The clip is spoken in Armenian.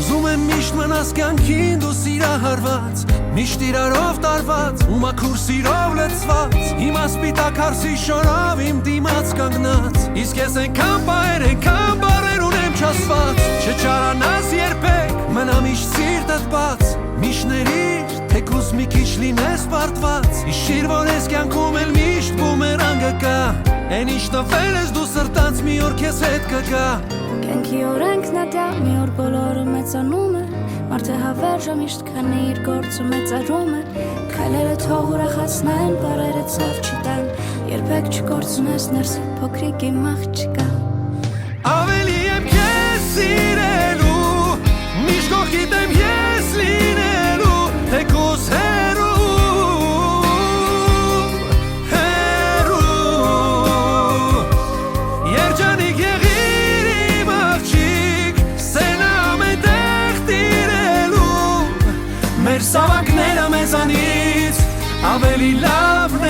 Ուզում եմ միշտ մնաս կյանքին դու սիրահարված Միշտ իրարով տարված ու մաքուր սիրով լցված Հիմա սպիտակ հարսի շորով իմ դիմաց կանգնած Իսկ ես ենքան պահեր, ենքան բարեր ունեմ չասված Չճարանաս երբեք, մնա միշտ սիրտդ բաց Միշտ ներիր, թեկուզ մի քիչ լինես պարտված Հիշիր, որ ես կյանքում էլ միշտ բումերանգը կա Էն ինչ տվել ես դու սրտանց մի օր քեզ հետ կգա Կյանքի օրենքն է դա, մի օր բոլորը մեծանում է Մարդը հավերժը միշտ քանի իր գործը մեծարում է Քայլերը թող ուրախացնեն, բառերը ցավ չտան Երբեք չկորցնես ներսի փոքրիկ իմ աղջկա Ավելի եմ քեզ սիրելու Միշտ կողքիդ եմ ես լինելու Թեկուզ հեռու Երջանիկ եղիր իմ աղջիկ Սենը ամենտեղ տիրելու Մեր սավակները մեզանից ավելի լավ